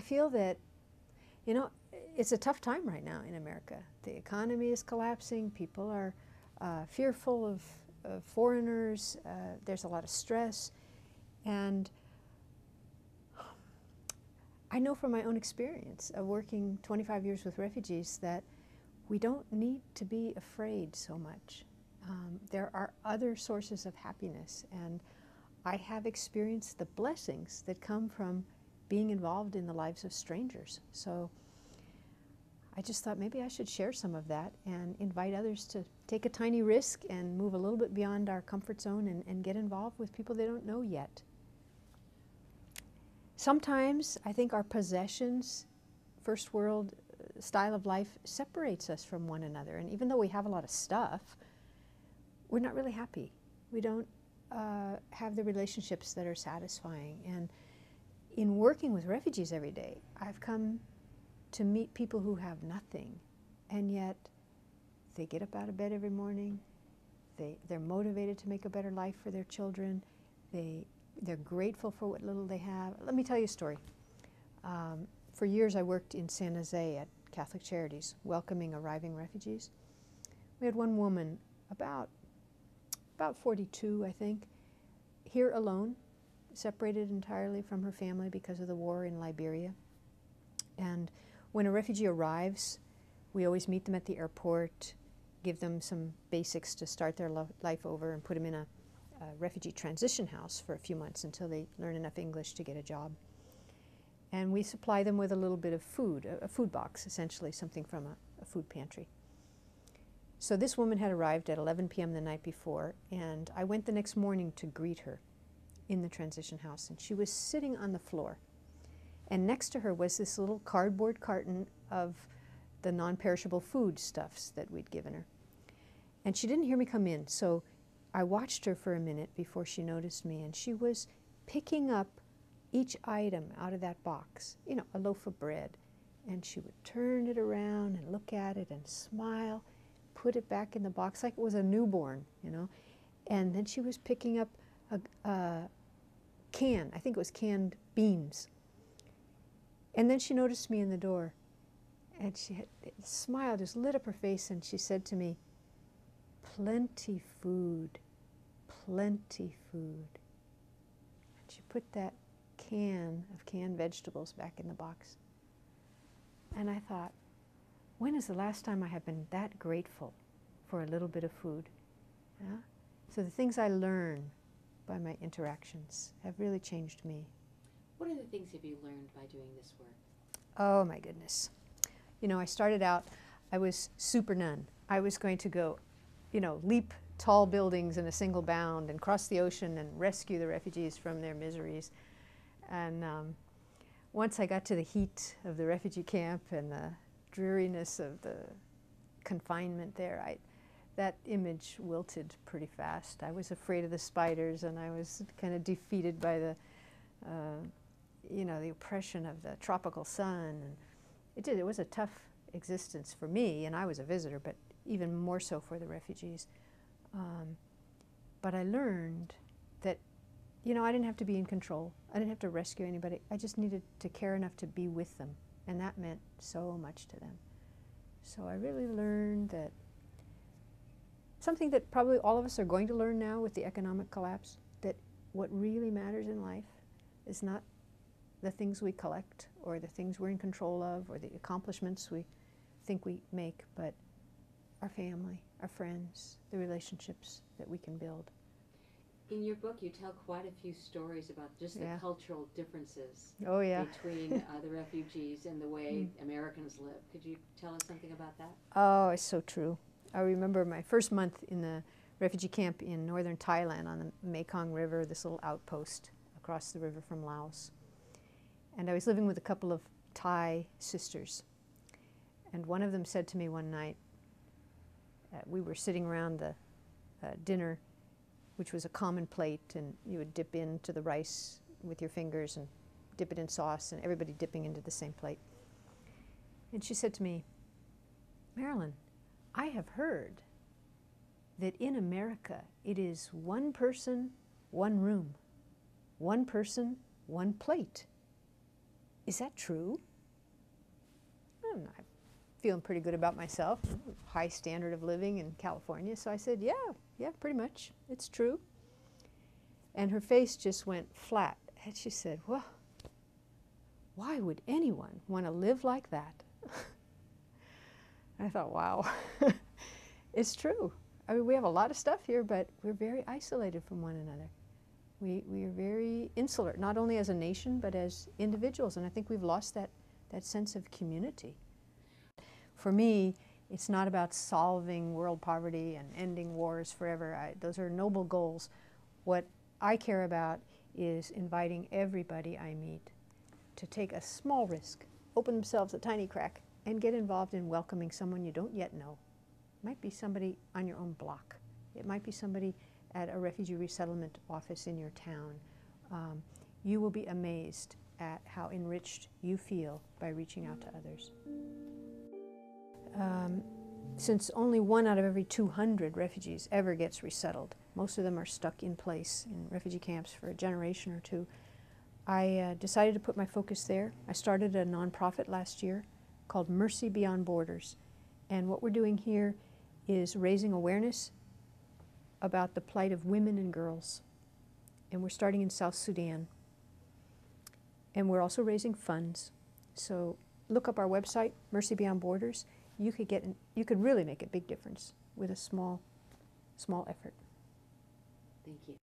feel that, you know, it's a tough time right now in America. The economy is collapsing. People are fearful of foreigners. There's a lot of stress. And I know from my own experience of working 25 years with refugees that we don't need to be afraid so much. There are other sources of happiness, and I have experienced the blessings that come from being involved in the lives of strangers. So I just thought maybe I should share some of that and invite others to take a tiny risk and move a little bit beyond our comfort zone and get involved with people they don't know yet. Sometimes I think our possessions, first world style of life, separates us from one another. And even though we have a lot of stuff, we're not really happy. We don't have the relationships that are satisfying. And in working with refugees every day, I've come to meet people who have nothing, and yet they get up out of bed every morning, they're motivated to make a better life for their children, they're grateful for what little they have. Let me tell you a story. For years I worked in San Jose at Catholic Charities, welcoming arriving refugees. We had one woman, about 42 I think, here alone, separated entirely from her family because of the war in Liberia. And when a refugee arrives, we always meet them at the airport, give them some basics to start their life over, and put them in a refugee transition house for a few months until they learn enough English to get a job. And we supply them with a little bit of food, a food box, essentially, something from a food pantry. So this woman had arrived at 11 p.m. the night before, and I went the next morning to greet her in the transition house, and she was sitting on the floor. And next to her was this little cardboard carton of the non-perishable foodstuffs that we'd given her. And she didn't hear me come in, so I watched her for a minute before she noticed me, and she was picking up each item out of that box, you know, a loaf of bread. And she would turn it around and look at it and smile, put it back in the box like it was a newborn, you know. And then she was picking up a can, I think it was canned beans. And then she noticed me in the door, and she had a smile just lit up her face, and she said to me, "Plenty food, plenty food." And she put that can of canned vegetables back in the box. And I thought, when is the last time I have been that grateful for a little bit of food? Yeah? So the things I learn by my interactions have really changed me. What other things have you learned by doing this work? Oh my goodness. You know, I started out, I was super nun. I was going to go, you know, leap tall buildings in a single bound and cross the ocean and rescue the refugees from their miseries. And once I got to the heat of the refugee camp and the dreariness of the confinement there, that image wilted pretty fast. I was afraid of the spiders, and I was kind of defeated by the you know, the oppression of the tropical sun. And it was a tough existence for me, and I was a visitor, but even more so for the refugees. But I learned that, you know, I didn't have to be in control. I didn't have to rescue anybody. I just needed to care enough to be with them, and that meant so much to them. So I really learned that something that probably all of us are going to learn now with the economic collapse, that what really matters in life is not the things we collect or the things we're in control of or the accomplishments we think we make, but our family, our friends, the relationships that we can build. In your book, you tell quite a few stories about just the cultural differences between the refugees and the way Americans live. Could you tell us something about that? Oh, it's so true. I remember my first month in the refugee camp in northern Thailand on the Mekong River, this little outpost across the river from Laos. And I was living with a couple of Thai sisters. And one of them said to me one night, we were sitting around the dinner, which was a common plate, and you would dip into the rice with your fingers and dip it in sauce, and everybody dipping into the same plate. And she said to me, "Marilyn, I have heard that in America it is one person, one room, one person, one plate. is that true? I'm not feeling pretty good about myself, high standard of living in California. So I said, yeah, pretty much, it's true. And her face just went flat. And she said, well, why would anyone want to live like that? I thought, wow, it's true. I mean, we have a lot of stuff here, but we're very isolated from one another. We are very insular, not only as a nation, but as individuals. And I think we've lost that sense of community. For me, it's not about solving world poverty and ending wars forever. Those are noble goals. What I care about is inviting everybody I meet to take a small risk, open themselves a tiny crack, and get involved in welcoming someone you don't yet know. It might be somebody on your own block. It might be somebody at a refugee resettlement office in your town. You will be amazed at how enriched you feel by reaching out to others. Since only 1 out of every 200 refugees ever gets resettled, most of them are stuck in place in refugee camps for a generation or two, I decided to put my focus there. I started a nonprofit last year called Mercy Beyond Borders. And what we're doing here is raising awareness about the plight of women and girls. And we're starting in South Sudan. And we're also raising funds. So look up our website, Mercy Beyond Borders. You could really make a big difference with a small effort. Thank you.